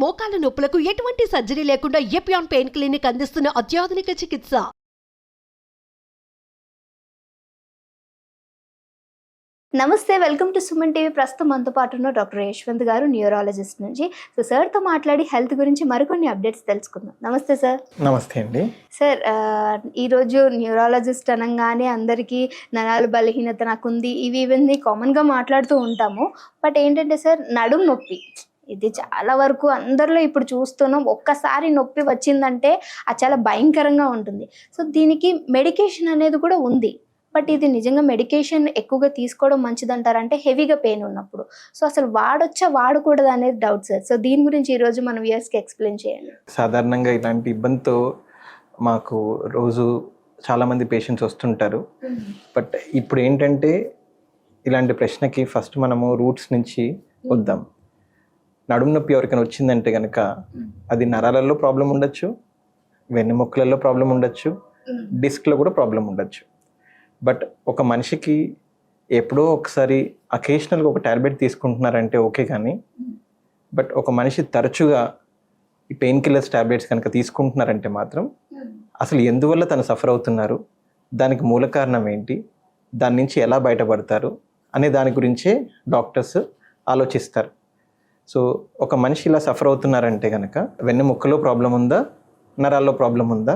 మోకాల నొప్పులకు ఎటువంటి సర్జరీ లేకుండా ఎపియాన్ పెయిన్ క్లినిక్ అందిస్తున్న అత్యాధునిక చికిత్స. నమస్తే, వెల్కమ్ టు సుమన్ టీవీ. ప్రస్తుతం మనతో పాటు ఉన్న డాక్టర్ యశ్వంత్ గారు, న్యూరాలజిస్ట్ నుంచి. సో సార్తో మాట్లాడి హెల్త్ గురించి మరికొన్ని అప్డేట్స్ తెలుసుకుందాం. నమస్తే సార్. నమస్తే అండి. సార్, ఈరోజు న్యూరాలజిస్ట్ అనగానే అందరికీ నరాల బలహీనత నాకుంది, ఇవన్నీ కామన్గా మాట్లాడుతూ ఉంటాము. బట్ ఏంటంటే సార్, నడుము నొప్పి ఇది చాలా వరకు అందరిలో ఇప్పుడు చూస్తున్నాం. ఒక్కసారి నొప్పి వచ్చిందంటే అది చాలా భయంకరంగా ఉంటుంది. సో దీనికి మెడికేషన్ అనేది కూడా ఉంది. బట్ ఇది నిజంగా మెడికేషన్ ఎక్కువగా తీసుకోవడం మంచిదంటారంటే హెవీగా పెయిన్ ఉన్నప్పుడు. సో అసలు వాడకూడదు అనేది డౌట్ సార్. సో దీని గురించి ఈరోజు మనం వ్యూయర్స్కి ఎక్స్ప్లెయిన్ చేయండి. సాధారణంగా ఇలాంటి ఇబ్బందితో మాకు రోజు చాలామంది పేషెంట్స్ వస్తుంటారు. బట్ ఇప్పుడు ఏంటంటే ఇలాంటి ప్రశ్నకి ఫస్ట్ మనము రూట్స్ నుంచి వద్దాం. నడుము నొప్పి ఎవరికైనా వచ్చిందంటే కనుక అది నరాలలో ప్రాబ్లం ఉండొచ్చు, వెన్నెముక్కలలో ప్రాబ్లం ఉండొచ్చు, డిస్క్లో కూడా ప్రాబ్లం ఉండొచ్చు. బట్ ఒక మనిషికి ఎప్పుడో ఒకసారి అకేషనల్గా ఒక టాబ్లెట్ తీసుకుంటున్నారంటే ఓకే, కానీ బట్ ఒక మనిషి తరచుగా ఈ పెయిన్ కిల్లర్స్ టాబ్లెట్స్ కనుక తీసుకుంటున్నారంటే మాత్రం అసలు ఎందువల్ల తను సఫర్ అవుతున్నారు, దానికి మూల కారణం ఏంటి, దాని నుంచి ఎలా బయటపడతారు అనే దాని గురించే డాక్టర్స్ ఆలోచిస్తారు. సో ఒక మనిషి ఇలా సఫర్ అవుతున్నారంటే కనుక వెన్నెముక్కలో ప్రాబ్లం ఉందా, నరాల్లో ప్రాబ్లం ఉందా,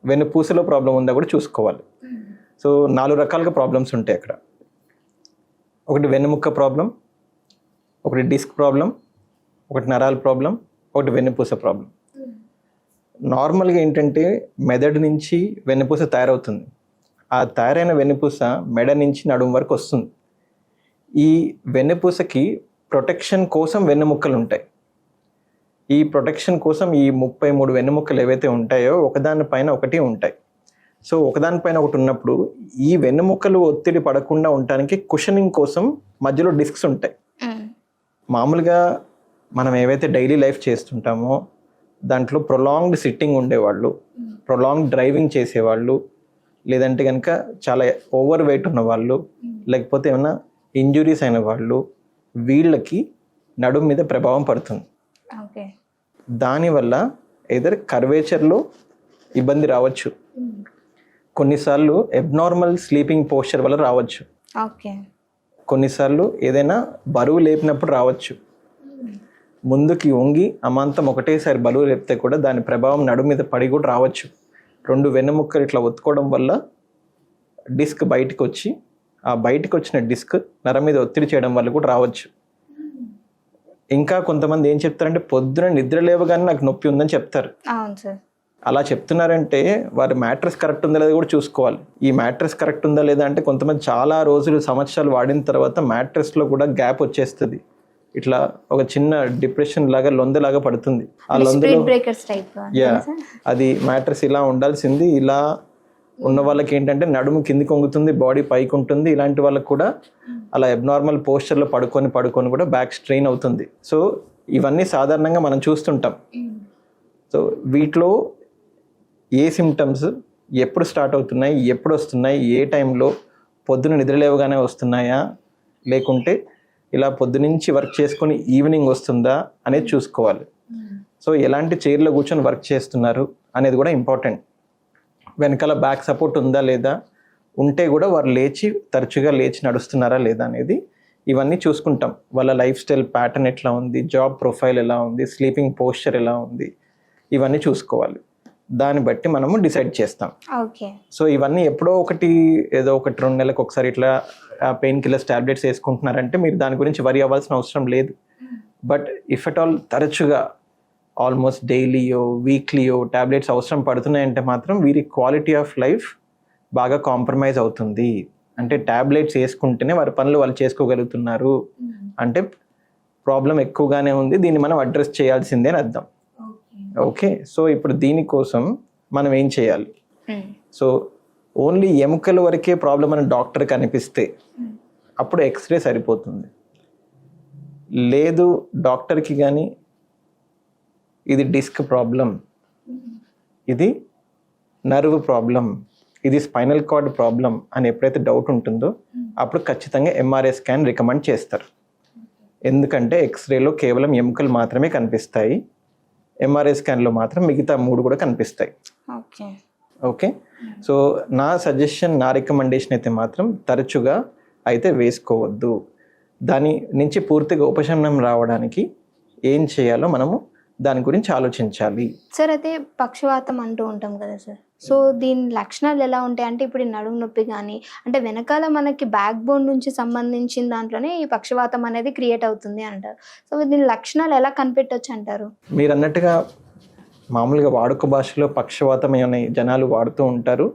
వెన్నుపూసలో ప్రాబ్లం ఉందా కూడా చూసుకోవాలి. సో 4 రకాలుగా ప్రాబ్లమ్స్ ఉంటాయి అక్కడ. ఒకటి వెన్నెముక్క ప్రాబ్లం, ఒకటి డిస్క్ ప్రాబ్లం, ఒకటి నరాల ప్రాబ్లం, ఒకటి వెన్నుపూస ప్రాబ్లం. నార్మల్గా ఏంటంటే మెదడు నుంచి వెన్నుపూస తయారవుతుంది. ఆ తయారైన వెన్నుపూస మెడ నుంచి నడుము వరకు వస్తుంది. ఈ వెన్నుపూసకి ప్రొటెక్షన్ కోసం వెన్నెముక్కలు ఉంటాయి. ఈ ప్రొటెక్షన్ కోసం ఈ 33 వెన్నెముక్కలు ఏవైతే ఉంటాయో ఒకదానిపైన ఒకటి ఉంటాయి. సో ఒకదానిపైన ఒకటి ఉన్నప్పుడు ఈ వెన్నెముక్కలు ఒత్తిడి పడకుండా ఉండటానికి కుషనింగ్ కోసం మధ్యలో డిస్క్స్ ఉంటాయి. మామూలుగా మనం ఏవైతే డైలీ లైఫ్ చేస్తుంటామో దాంట్లో ప్రొలాంగ్డ్ సిట్టింగ్ ఉండేవాళ్ళు, ప్రొలాంగ్డ్ డ్రైవింగ్ చేసేవాళ్ళు, లేదంటే కనుక చాలా ఓవర్ వెయిట్ ఉన్నవాళ్ళు, లేకపోతే ఏమైనా ఇంజురీస్ అయిన వాళ్ళు, వీళ్ళకి నడుము మీద ప్రభావం పడుతుంది. దానివల్ల ఏదర్ కర్వేచర్లో ఇబ్బంది రావచ్చు, కొన్నిసార్లు అబ్నార్మల్ స్లీపింగ్ పోస్చర్ వల్ల రావచ్చు, కొన్నిసార్లు ఏదైనా బరువు లేపినప్పుడు రావచ్చు. ముందుకి వంగి అమాంతం ఒకటేసారి బరువు లేపితే కూడా దాని ప్రభావం నడుము మీద పడి కూడా రావచ్చు. 2 వెన్నెముక్కలు ఇట్లా ఒత్తుకోవడం వల్ల డిస్క్ బయటకు వచ్చి ఆ బయటకు వచ్చిన డిస్క్ నరం మీద ఒత్తిడి చేయడం వల్ల కూడా రావచ్చు. ఇంకా కొంతమంది ఏం చెప్తారంటే పొద్దున నిద్ర లేవగానే నాకు నొప్పి ఉందని చెప్తారు. అలా చెప్తున్నారంటే వారి మ్యాట్రెస్ కరెక్ట్ ఉందా లేదా కూడా చూసుకోవాలి. ఈ మ్యాట్రెస్ కరెక్ట్ ఉందా లేదా అంటే కొంతమంది చాలా రోజులు సంవత్సరాలు వాడిన తర్వాత మ్యాట్రెస్లో కూడా గ్యాప్ వచ్చేస్తుంది. ఇట్లా ఒక చిన్న డిప్రెషన్ లాగా లొందలాగా పడుతుంది. ఆ లొందలో అది మ్యాట్రెస్ ఇలా ఉండాల్సింది, ఇలా ఉన్న వాళ్ళకి ఏంటంటే నడుము కిందికి వంగుతుంది, బాడీ పైకి ఉంటుంది. ఇలాంటి వాళ్ళకి కూడా అలా అబ్నార్మల్ పోస్చర్లో పడుకొని కూడా బ్యాక్ స్ట్రెయిన్ అవుతుంది. సో ఇవన్నీ సాధారణంగా మనం చూస్తుంటాం. సో వీటిలో ఏ సిమ్టమ్స్ ఎప్పుడు స్టార్ట్ అవుతున్నాయి, ఎప్పుడు వస్తున్నాయి, ఏ టైంలో, పొద్దున నిద్రలేవగానే వస్తున్నాయా లేకుంటే ఇలా పొద్దునుంచి వర్క్ చేసుకొని ఈవినింగ్ వస్తుందా అనేది చూసుకోవాలి. సో ఎలాంటి చైర్లో కూర్చొని వర్క్ చేస్తున్నారు అనేది కూడా ఇంపార్టెంట్. వెనకాల బ్యాక్ సపోర్ట్ ఉందా లేదా, ఉంటే కూడా వారు తరచుగా లేచి నడుస్తున్నారా లేదా అనేది ఇవన్నీ చూసుకుంటాం. వాళ్ళ లైఫ్ స్టైల్ ప్యాటర్న్ ఎట్లా ఉంది, జాబ్ ప్రొఫైల్ ఎలా ఉంది, స్లీపింగ్ పోస్చర్ ఎలా ఉంది, ఇవన్నీ చూసుకోవాలి. దాన్ని బట్టి మనము డిసైడ్ చేస్తాం. సో ఇవన్నీ ఎప్పుడో ఏదో 1-2 నెలలకు ఒకసారి ఇట్లా పెయిన్ కిల్లర్స్ టాబ్లెట్స్ వేసుకుంటున్నారంటే మీరు దాని గురించి వరి అవ్వాల్సిన అవసరం లేదు. బట్ ఇఫ్ ఎట్ ఆల్ తరచుగా ఆల్మోస్ట్ డైలీయో వీక్లీయో టాబ్లెట్స్ అవసరం పడుతున్నాయంటే మాత్రం వీరి క్వాలిటీ ఆఫ్ లైఫ్ బాగా కాంప్రమైజ్ అవుతుంది. అంటే టాబ్లెట్స్ వేసుకుంటేనే వారి పనులు వాళ్ళు చేసుకోగలుగుతున్నారు అంటే ప్రాబ్లం ఎక్కువగానే ఉంది, దీన్ని మనం అడ్రస్ చేయాల్సిందే అని అర్థం. ఓకే, సో ఇప్పుడు దీనికోసం మనం ఏం చేయాలి? సో ఓన్లీ ఎముకల వరకే ప్రాబ్లం అని డాక్టర్కి అనిపిస్తే అప్పుడు ఎక్స్రే సరిపోతుంది. లేదు డాక్టర్కి కానీ ఇది డిస్క్ ప్రాబ్లం, ఇది నర్వ్ ప్రాబ్లం, ఇది స్పైనల్ కార్డ్ ప్రాబ్లం అని ఎప్పుడైతే డౌట్ ఉంటుందో అప్పుడు ఖచ్చితంగా ఎంఆర్ఐ స్కాన్ రికమెండ్ చేస్తారు. ఎందుకంటే ఎక్స్రేలో కేవలం ఎముకలు మాత్రమే కనిపిస్తాయి, ఎంఆర్ఐ స్కాన్లో మాత్రం మిగతా 3 కూడా కనిపిస్తాయి. ఓకే. ఓకే, సో నా సజెషన్, నా రికమెండేషన్ అయితే మాత్రం తరచుగా అయితే వేసుకోవద్దు. దాని నుంచి పూర్తిగా ఉపశమనం రావడానికి ఏం చేయాలో మనము దాని గురించి ఆలోచించాలి. సార్ అయితే పక్షవాతం అంటూ ఉంటాం కదా సార్, సో దీని లక్షణాలు ఎలా ఉంటాయి అంటే ఇప్పుడు ఈ నడుము నొప్పి కానీ అంటే వెనకాల మనకి బ్యాక్ బోన్ నుంచి సంబంధించిన దాంట్లోనే ఈ పక్షవాతం అనేది క్రియేట్ అవుతుంది అంటారు. సో దీని లక్షణాలు ఎలా కనిపెట్టవచ్చు అంటారు? మీరు అన్నట్టుగా మామూలుగా వాడుక భాషలో పక్షవాతం అనే జనాలు వాడుతూ ఉంటారు.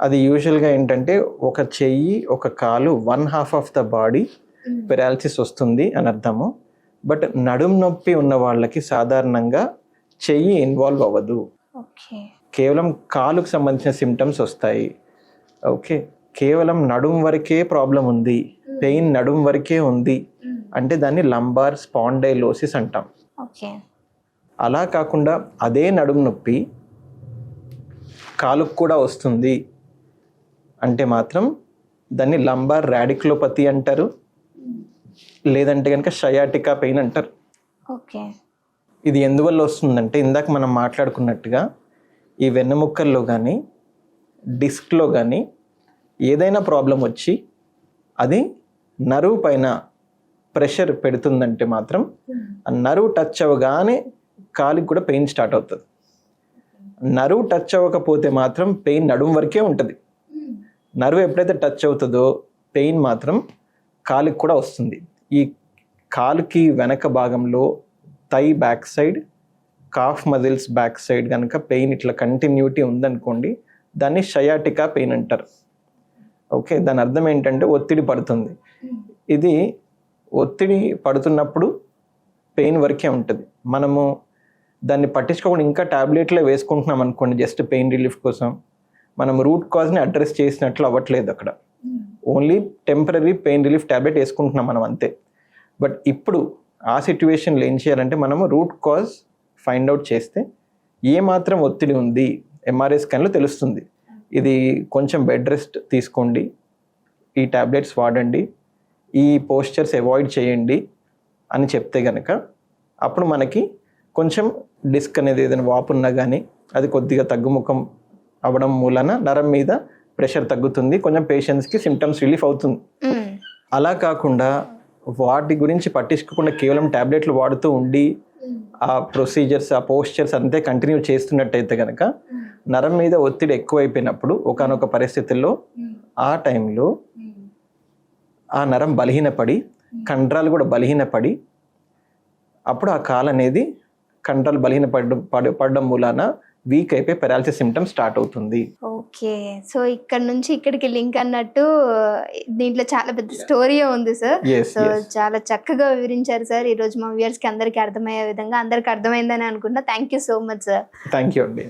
అది యూజువల్గా ఏంటంటే ఒక చెయ్యి ఒక కాలు 1/2 ఆఫ్ ద బాడీ పెరాలసిస్ వస్తుంది అని అర్థము. బట్ నడుము నొప్పి ఉన్న వాళ్ళకి సాధారణంగా చెయ్యి ఇన్వాల్వ్ అవ్వదు. ఓకే. కేవలం కాలుకు సంబంధించిన సిమ్టమ్స్ వస్తాయి. ఓకే, కేవలం నడుము వరకే ప్రాబ్లం ఉంది, పెయిన్ నడుము వరకే ఉంది అంటే దాన్ని లంబార్ స్పాండైలోసిస్ అంటాం. ఓకే. అలా కాకుండా అదే నడుము నొప్పి కాలుకు కూడా వస్తుంది అంటే మాత్రం దాన్ని లంబార్ రాడిక్యులోపతి అంటారు, లేదంటే కనుక షయాటికా పెయిన్ అంటారు. ఓకే. ఇది ఎందువల్ల వస్తుందంటే ఇందాక మనం మాట్లాడుకున్నట్టుగా ఈ వెన్నెముక్కల్లో కానీ డిస్క్లో కానీ ఏదైనా ప్రాబ్లం వచ్చి అది నరువు పైన ప్రెషర్ పెడుతుందంటే మాత్రం ఆ నరువు టచ్ అవ్వగానే కాలికి కూడా పెయిన్ స్టార్ట్ అవుతుంది. నరువు టచ్ అవ్వకపోతే మాత్రం పెయిన్ నడుము వరకే ఉంటుంది. నరువు ఎప్పుడైతే టచ్ అవుతుందో పెయిన్ మాత్రం కాలికి కూడా వస్తుంది. ఈ కాలుకి వెనక భాగంలో thigh back side, calf muscles back side కనుక పెయిన్ ఇట్లా కంటిన్యూటీ ఉందనుకోండి దాన్ని షయాటికా పెయిన్ అంటారు. ఓకే, దాని అర్థం ఏంటంటే ఒత్తిడి పడుతుంది. ఇది ఒత్తిడి పడుతున్నప్పుడు పెయిన్ వరకే ఉంటుంది. మనము దాన్ని పట్టించుకోకుండా ఇంకా ట్యాబ్లెట్లే వేసుకుంటున్నాం అనుకోండి జస్ట్ పెయిన్ రిలీఫ్ కోసం, మనం రూట్ కాజ్ని అడ్రస్ చేసినట్లు అవ్వట్లేదు. అక్కడ only temporary pain relief tablet వేసుకుంటున్నాం మనం అంతే. బట్ ఇప్పుడు ఆ సిచ్యువేషన్లో ఏం చేయాలంటే మనము రూట్ కాజ్ ఫైండ్ అవుట్ చేస్తే ఏమాత్రం ఒత్తిడి ఉంది ఎంఆర్ఐ స్కాన్లో తెలుస్తుంది. ఇది కొంచెం బెడ్ రెస్ట్ తీసుకోండి, ఈ ట్యాబ్లెట్స్ వాడండి, ఈ పోస్చర్స్ అవాయిడ్ చేయండి అని చెప్తే కనుక అప్పుడు మనకి కొంచెం డిస్క్ అనేది ఏదైనా వాపు ఉన్నా కానీ అది కొద్దిగా తగ్గుముఖం అవ్వడం మూలన నరం మీద ప్రెషర్ తగ్గుతుంది, కొంచెం పేషెంట్స్కి సిమ్టమ్స్ రిలీఫ్ అవుతుంది. అలా కాకుండా వాటి గురించి పట్టించుకోకుండా కేవలం ట్యాబ్లెట్లు వాడుతూ ఉండి ఆ ప్రొసీజర్స్, ఆ పోస్చర్స్ అంతే కంటిన్యూ చేస్తున్నట్టయితే కనుక నరం మీద ఒత్తిడి ఎక్కువైపోయినప్పుడు ఒకానొక పరిస్థితుల్లో ఆ టైంలో ఆ నరం బలహీనపడి కండరాలు కూడా బలహీనపడి అప్పుడు ఆ కాలు అనేది కండరాలు పడడం మూలాన వీక్ అయిపోయి పెరాలసిస్ సిమ్టమ్ స్టార్ట్ అవుతుంది. ఓకే, సో ఇక్కడ నుంచి ఇక్కడికి లింక్ అన్నట్టు దీంట్లో చాలా పెద్ద స్టోరీ ఉంది సార్. సో చాలా చక్కగా వివరించారు సార్. ఈ రోజు మా వ్యూయర్స్ కి అందరికీ అర్థమయ్యే విధంగా అందరికి అర్థమైందని అనుకుంటున్నా. Thank you so much sir. Thank you అండి.